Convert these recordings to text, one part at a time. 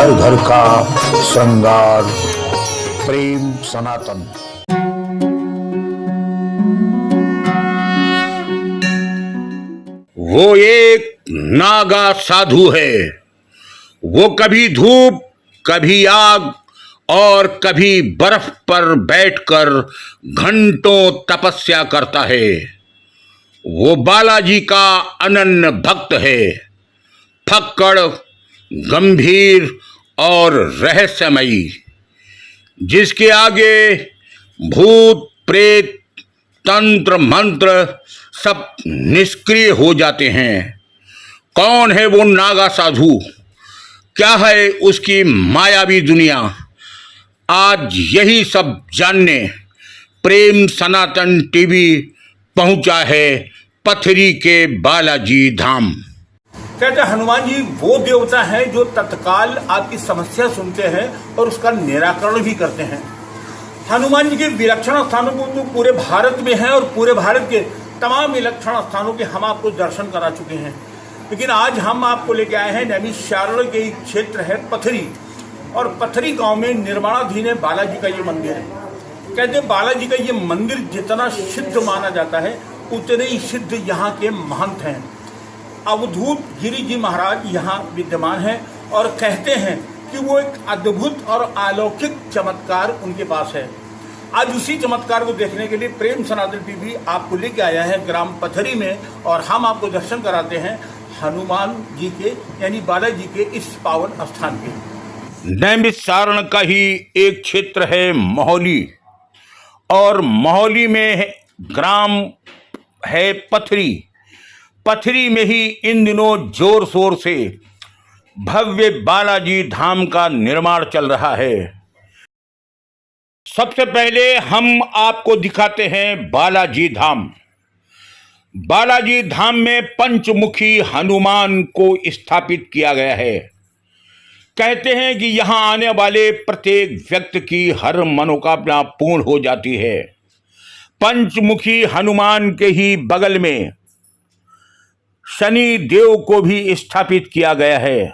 घर घर का श्रृंगार। प्रेम सनातन। वो एक नागा साधु है। वो कभी धूप, कभी आग और कभी बर्फ पर बैठकर घंटों तपस्या करता है। वो बालाजी का अनन्य भक्त है। फक्कड़, गंभीर और रहस्यमयी, जिसके आगे भूत प्रेत, तंत्र मंत्र सब निष्क्रिय हो जाते हैं। कौन है वो नागा साधु? क्या है उसकी मायावी दुनिया? आज यही सब जानने प्रेम सनातन टीवी पहुंचा है पथरी के बालाजी धाम। कहते हनुमान जी वो देवता हैं जो तत्काल आपकी समस्या सुनते हैं और उसका निराकरण भी करते हैं। हनुमान जी के विलक्षण स्थानों को तो पूरे भारत में है और पूरे भारत के तमाम विलक्षण स्थानों के हम आपको दर्शन करा चुके हैं, लेकिन आज हम आपको लेके आए हैं नैमिषारण्य के एक क्षेत्र है पथरी, और पथरी गांव में निर्माणाधीन है बालाजी का ये मंदिर है। कहते बालाजी का ये मंदिर जितना सिद्ध माना जाता है उतने ही सिद्ध यहाँ के महंत हैं। अवधूत गिरी जी महाराज यहाँ विद्यमान हैं और कहते हैं कि वो एक अद्भुत और अलौकिक चमत्कार उनके पास है। आज उसी चमत्कार को देखने के लिए प्रेम सनातन टीवी आपको लेके आया है ग्राम पथरी में, और हम आपको दर्शन कराते हैं हनुमान जी के यानी बालाजी के इस पावन स्थान के। नैमिषारण्य का ही एक क्षेत्र है मोहली, और मोहली में ग्राम है पथरी। पथरी में ही इन दिनों जोर शोर से भव्य बालाजी धाम का निर्माण चल रहा है। सबसे पहले हम आपको दिखाते हैं बालाजी धाम। बालाजी धाम में पंचमुखी हनुमान को स्थापित किया गया है। कहते हैं कि यहां आने वाले प्रत्येक व्यक्ति की हर मनोकामना पूर्ण हो जाती है। पंचमुखी हनुमान के ही बगल में शनि देव को भी स्थापित किया गया है।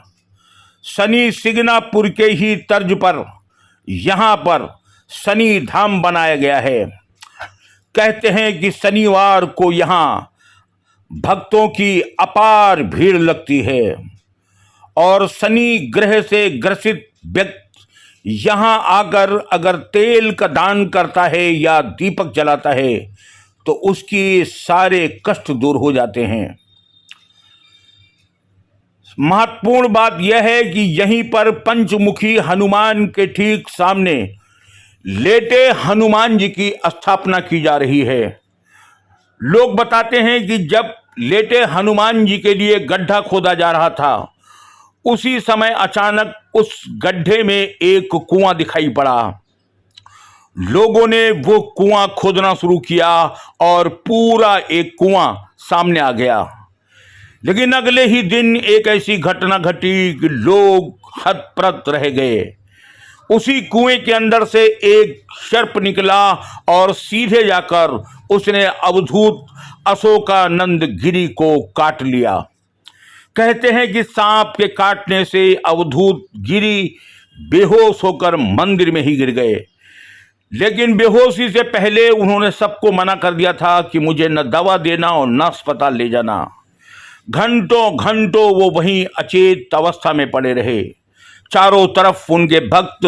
शनि सिग्नापुर के ही तर्ज पर यहां पर शनि धाम बनाया गया है। कहते हैं कि शनिवार को यहां भक्तों की अपार भीड़ लगती है, और शनि ग्रह से ग्रसित व्यक्ति यहां आकर अगर तेल का दान करता है या दीपक जलाता है तो उसकी सारे कष्ट दूर हो जाते हैं। महत्वपूर्ण बात यह है कि यहीं पर पंचमुखी हनुमान के ठीक सामने लेटे हनुमान जी की स्थापना की जा रही है। लोग बताते हैं कि जब लेटे हनुमान जी के लिए गड्ढा खोदा जा रहा था, उसी समय अचानक उस गड्ढे में एक कुआं दिखाई पड़ा। लोगों ने वो कुआं खोदना शुरू किया और पूरा एक कुआं सामने आ गया। लेकिन अगले ही दिन एक ऐसी घटना घटी कि लोग हतप्रत रह गए। उसी कुएं के अंदर से एक सर्प निकला और सीधे जाकर उसने अवधूत अशोकानंद गिरी को काट लिया। कहते हैं कि सांप के काटने से अवधूत गिरी बेहोश होकर मंदिर में ही गिर गए। लेकिन बेहोशी से पहले उन्होंने सबको मना कर दिया था कि मुझे न दवा देना और न अस्पताल ले जाना। घंटों घंटों वो वहीं अचेत अवस्था में पड़े रहे। चारों तरफ उनके भक्त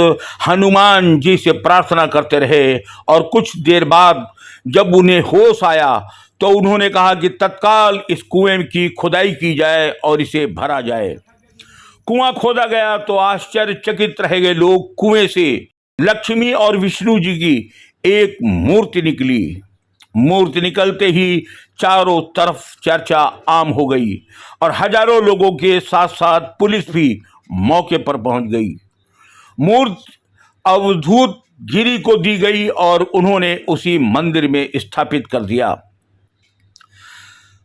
हनुमान जी से प्रार्थना करते रहे, और कुछ देर बाद जब उन्हें होश आया तो उन्होंने कहा कि तत्काल इस कुएं की खुदाई की जाए और इसे भरा जाए। कुआं खोदा गया तो आश्चर्यचकित रह गए लोग। कुएं से लक्ष्मी और विष्णु जी की एक मूर्ति निकली। मूर्ति निकलते ही चारों तरफ चर्चा आम हो गई, और हजारों लोगों के साथ साथ पुलिस भी मौके पर पहुंच गई। मूर्ति अवधूत गिरी को दी गई और उन्होंने उसी मंदिर में स्थापित कर दिया।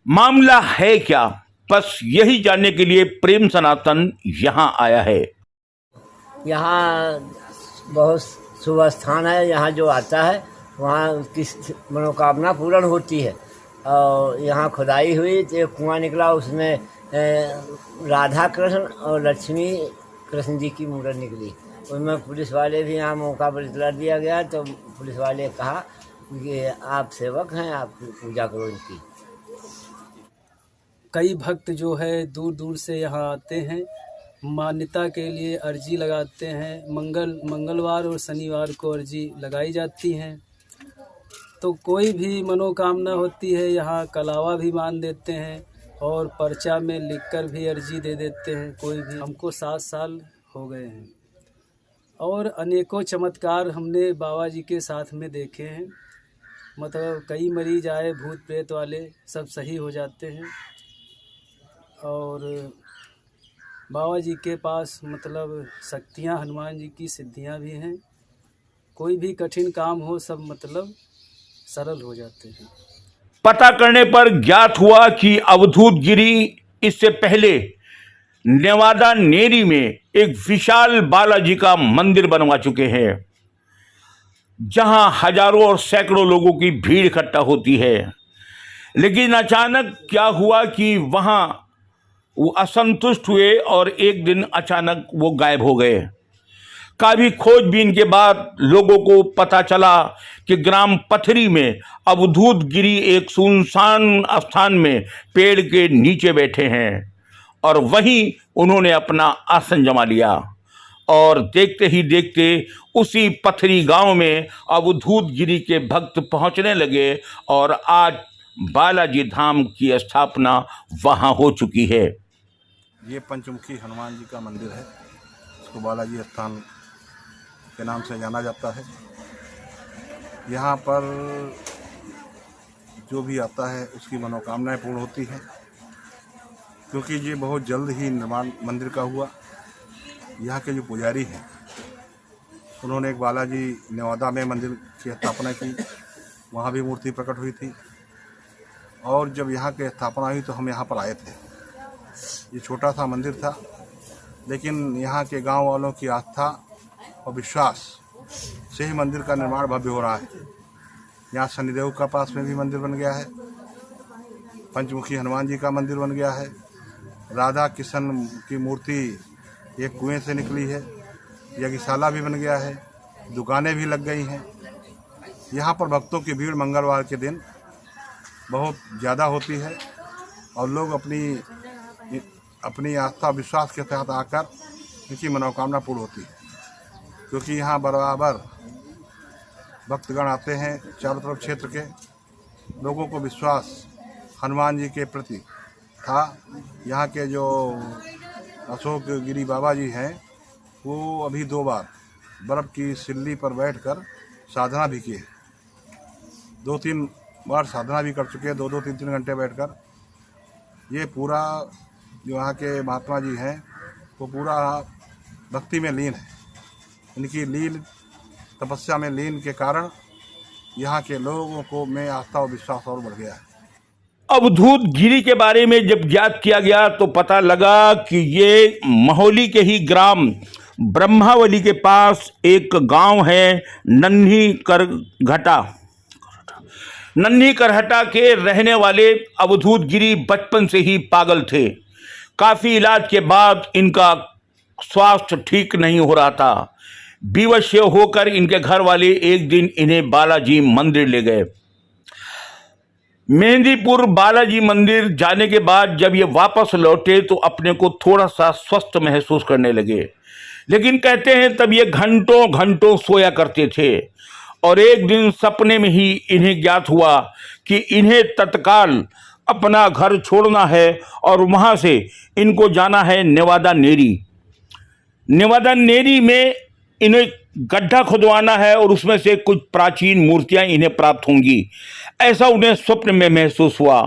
मामला है क्या, बस यही जानने के लिए प्रेम सनातन यहाँ आया है। यहाँ बहुत शुभ स्थान है। यहाँ जो आता है वहाँ उसकी मनोकामना पूर्ण होती है। और यहाँ खुदाई हुई तो एक कुआं निकला, उसमें राधा कृष्ण और लक्ष्मी कृष्ण जी की मूर्ति निकली। उनमें पुलिस वाले भी यहाँ मौका पर इतला दिया गया, तो पुलिस वाले कहा कि आप सेवक हैं, आप पूजा करो इनकी। कई भक्त जो है दूर दूर से यहाँ आते हैं, मान्यता के लिए अर्जी लगाते हैं। मंगलवार और शनिवार को अर्जी लगाई जाती हैं। तो कोई भी मनोकामना होती है यहाँ कलावा भी मान देते हैं और पर्चा में लिखकर भी अर्जी दे देते हैं। कोई भी, हमको 7 साल हो गए हैं और अनेकों चमत्कार हमने बाबा जी के साथ में देखे हैं। मतलब कई मरीज आए भूत प्रेत वाले, सब सही हो जाते हैं। और बाबा जी के पास मतलब शक्तियाँ, हनुमान जी की सिद्धियाँ भी हैं। कोई भी कठिन काम हो सब मतलब सरल हो जाते हैं। पता करने पर ज्ञात हुआ कि अवधूत गिरी इससे पहले नेवादा नेरी में एक विशाल बालाजी का मंदिर बनवा चुके हैं, जहां हजारों और सैकड़ों लोगों की भीड़ इकट्ठा होती है। लेकिन अचानक क्या हुआ कि वहां वो असंतुष्ट हुए और एक दिन अचानक वो गायब हो गए। काफी खोजबीन के बाद लोगों को पता चला कि ग्राम पथरी में अवधूत गिरी एक सुनसान स्थान में पेड़ के नीचे बैठे हैं और वहीं उन्होंने अपना आसन जमा लिया। और देखते ही देखते उसी पथरी गांव में अवधूत गिरी के भक्त पहुंचने लगे और आज बालाजी धाम की स्थापना वहां हो चुकी है। ये पंचमुखी हनुमान जी का मंदिर है। इसको बालाजी स्थान के नाम से जाना जाता है। यहाँ पर जो भी आता है उसकी मनोकामनाएं पूर्ण होती हैं, क्योंकि ये बहुत जल्द ही निर्माण मंदिर का हुआ। यहाँ के जो पुजारी हैं उन्होंने एक बालाजी नेवादा में मंदिर की स्थापना की, वहाँ भी मूर्ति प्रकट हुई थी। और जब यहाँ की स्थापना हुई तो हम यहाँ पर आए थे। ये छोटा सा मंदिर था, लेकिन यहाँ के गांव वालों की आस्था और विश्वास से ही मंदिर का निर्माण भव्य हो रहा है। यहाँ शनिदेव का पास में भी मंदिर बन गया है, पंचमुखी हनुमान जी का मंदिर बन गया है, राधा कृष्ण की मूर्ति एक कुएं से निकली है, यज्ञशाला भी बन गया है, दुकानें भी लग गई हैं। यहाँ पर भक्तों की भीड़ मंगलवार के दिन बहुत ज़्यादा होती है और लोग अपनी आस्था विश्वास के साथ आकर इनकी मनोकामना पूर्ण होती है, क्योंकि यहाँ बराबर भक्तगण आते हैं। चारों तरफ क्षेत्र के लोगों को विश्वास हनुमान जी के प्रति था। यहाँ के जो अशोक गिरी बाबा जी हैं वो अभी 2 बार बर्फ़ की सिल्ली पर बैठकर साधना भी की है। 2-3 बार साधना भी कर चुके हैं, 2-2, 3-3 घंटे बैठकर। ये पूरा जो यहाँ के महात्मा जी हैं वो पूरा भक्ति में लीन है। इनकी लीन तपस्या में लीन के कारण यहाँ के लोगों को में आस्था और विश्वास और बढ़ गया है। अवधूत गिरी के बारे में जब ज्ञात किया गया तो पता लगा कि ये महोली के ही ग्राम ब्रह्मावली के पास एक गांव है नन्ही करहटा के रहने वाले अवधूत गिरी बचपन से ही पागल थे। काफ़ी इलाज के बाद इनका स्वास्थ्य ठीक नहीं हो रहा था। विवश होकर इनके घर वाले एक दिन इन्हें बालाजी मंदिर ले गए। मेहंदीपुर बालाजी मंदिर जाने के बाद जब ये वापस लौटे तो अपने को थोड़ा सा स्वस्थ महसूस करने लगे, लेकिन कहते हैं तब ये घंटों घंटों सोया करते थे। और एक दिन सपने में ही इन्हें ज्ञात हुआ कि इन्हें तत्काल अपना घर छोड़ना है और वहाँ से इनको जाना है नेवादा नेरी। नेवादा नेरी में इन्हें गड्ढा खुदवाना है और उसमें से कुछ प्राचीन मूर्तियां इन्हें प्राप्त होंगी, ऐसा उन्हें स्वप्न में महसूस हुआ।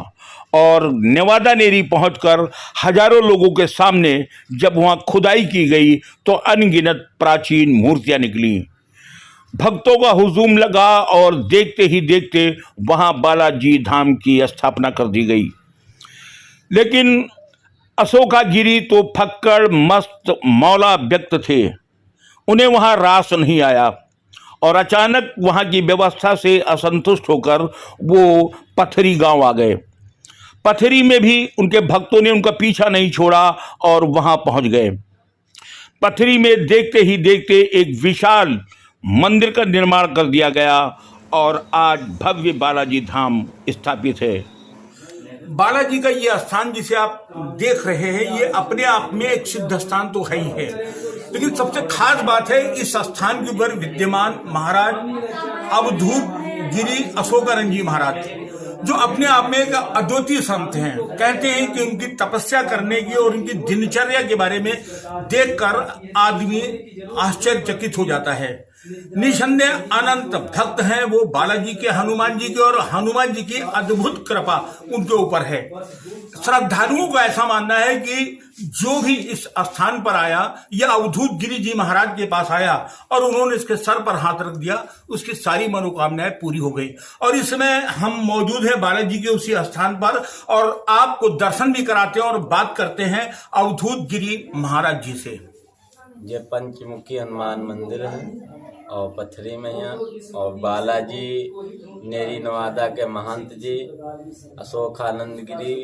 और नेवादा नेरी पहुंचकर हजारों लोगों के सामने जब वहां खुदाई की गई तो अनगिनत प्राचीन मूर्तियां निकली। भक्तों का हुजूम लगा और देखते ही देखते वहां बालाजी धाम की स्थापना कर दी गई। लेकिन अशोका गिरी तो फक्कड़ मस्त मौला व्यक्त थे, उन्हें वहां रास नहीं आया और अचानक वहां की व्यवस्था से असंतुष्ट होकर वो पथरी गांव आ गए। पथरी में भी उनके भक्तों ने उनका पीछा नहीं छोड़ा और वहां पहुंच गए। पथरी में देखते ही देखते एक विशाल मंदिर का निर्माण कर दिया गया और आज भव्य बालाजी धाम स्थापित है। बालाजी का ये स्थान जिसे आप देख रहे हैं, ये अपने आप में एक सिद्ध स्थान तो है ही है, लेकिन सबसे खास बात है इस स्थान के ऊपर विद्यमान महाराज अवधूत गिरी अशोकानंद जी महाराज, जो अपने आप में एक अद्वितीय संत हैं। कहते हैं कि उनकी तपस्या करने की और उनकी दिनचर्या के बारे में देखकर आदमी आश्चर्यचकित हो जाता है। निसंदेह अनंत भक्त हैं वो बालाजी के, हनुमान जी के, और हनुमान जी की अद्भुत कृपा उनके ऊपर है। श्रद्धालुओं को ऐसा मानना है कि जो भी इस स्थान पर आया, यह अवधूत गिरी जी महाराज के पास आया और उन्होंने इसके सर पर हाथ रख दिया, उसकी सारी मनोकामनाएं पूरी हो गई। और इसमें हम मौजूद हैं बालाजी के उसी स्थान पर और आपको दर्शन भी कराते हैं और बात करते हैं अवधूत गिरी महाराज जी से। ये पंचमुखी हनुमान मंदिर है और पथरी में यहाँ, और बालाजी नेरी नवादा के महंत जी अशोकानंद गिरी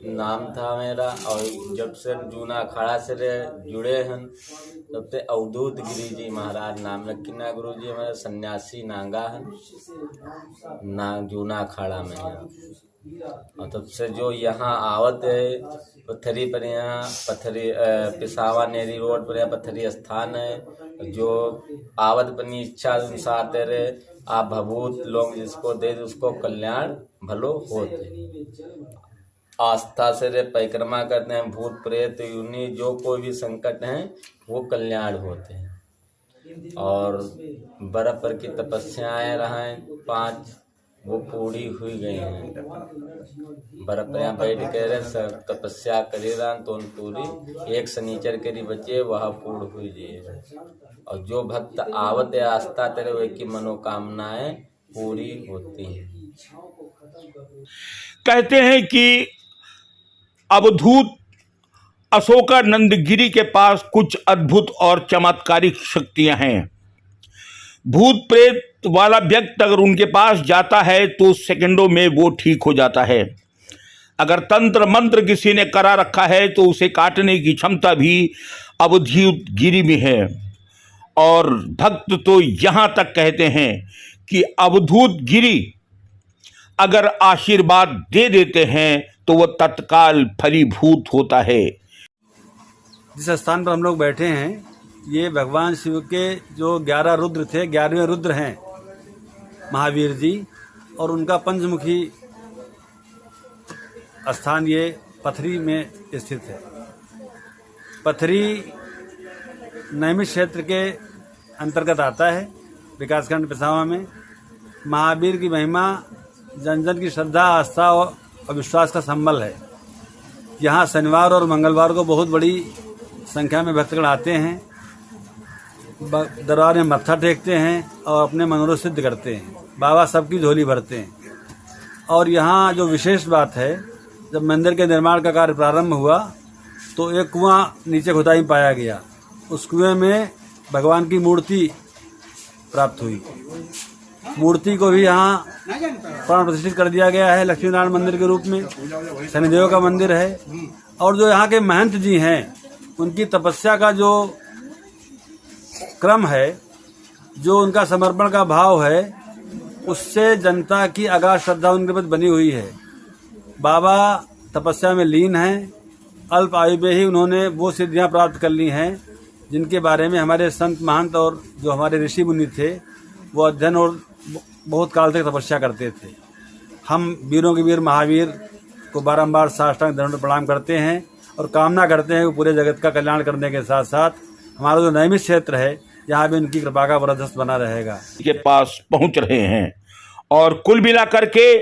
नाम था मेरा, और जब से जूना अखाड़ा से जुड़े हैं तब से अवधूत गिरी जी महाराज नाम रखना। गुरु जी हमारे सन्यासी नांगा है ना जूना अखाड़ा में यहाँ, और तब से जो यहाँ आवत है पथरी पर, यहाँ पथरी पिसावा नेरी रोड पर यहाँ पथरी स्थान है। जो आवत अपनी इच्छा अनुसार तेरे आप भभूत लोग जिसको दे उसको कल्याण भलो होते। आस्था से रे परिक्रमा करते हैं, भूत प्रेत युनि जो कोई भी संकट हैं वो कल्याण होते हैं। और बर्फ पर की तपस्याएं रहें 5 वो पूरी हुई गई हैं। बर्फ पर यहाँ बैठ कर तपस्या करे रहा तो पूरी एक शनिचर के लिए बचे वह पूर्ण हुई जाए। और जो भक्त आवत आस्था तेरे वे की मनोकामनाएं पूरी होती हैं। कहते हैं कि अवधूत अशोकानंद गिरी के पास कुछ अद्भुत और चमत्कारिक शक्तियां हैं। भूत प्रेत वाला व्यक्ति अगर उनके पास जाता है तो सेकंडों में वो ठीक हो जाता है। अगर तंत्र मंत्र किसी ने करा रखा है तो उसे काटने की क्षमता भी अवधूत गिरी में है। और भक्त तो यहाँ तक कहते हैं कि अवधूत गिरी अगर आशीर्वाद दे देते हैं तो वह तत्काल फलीभूत होता है। जिस स्थान पर हम लोग बैठे हैं ये भगवान शिव के जो 11 रुद्र थे, 11वें रुद्र हैं महावीर जी, और उनका पंचमुखी स्थान ये पथरी में स्थित है। पथरी नैमिष क्षेत्र के अंतर्गत आता है, विकासखंड पिसावा में। महावीर की महिमा जन जन की श्रद्धा, आस्था और विश्वास का संबल है। यहाँ शनिवार और मंगलवार को बहुत बड़ी संख्या में भक्तगण आते हैं, दरबार में मत्था टेकते हैं और अपने मनोरथ सिद्ध करते हैं। बाबा सबकी झोली भरते हैं। और यहाँ जो विशेष बात है, जब मंदिर के निर्माण का कार्य प्रारंभ हुआ तो एक कुआं नीचे खुदाई में पाया गया। उस कुएं में भगवान की मूर्ति प्राप्त हुई। मूर्ति को भी यहाँ प्राण प्रतिष्ठित कर दिया गया है लक्ष्मी नारायण मंदिर के रूप में। शनिदेव का मंदिर है। और जो यहाँ के महंत जी हैं उनकी तपस्या का जो क्रम है, जो उनका समर्पण का भाव है, उससे जनता की अगाध श्रद्धा उनके प्रति बनी हुई है। बाबा तपस्या में लीन हैं। अल्प आयु में ही उन्होंने वो सिद्धियां प्राप्त कर ली हैं जिनके बारे में हमारे संत महंत और जो हमारे ऋषि मुनि थे वो अध्ययन और बहुत काल तक तपस्या करते थे। हम वीरों के वीर महावीर को बारंबार साष्टांग दंड प्रणाम करते हैं और कामना करते हैं कि पूरे जगत का कल्याण करने के साथ साथ हमारा जो नैमिष क्षेत्र है यहाँ भी उनकी कृपा का वरदस्त बना रहेगा। के पास पहुंच रहे हैं और कुल मिलाकर के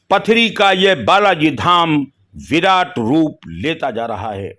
पथरी का यह बालाजी धाम विराट रूप लेता जा रहा है।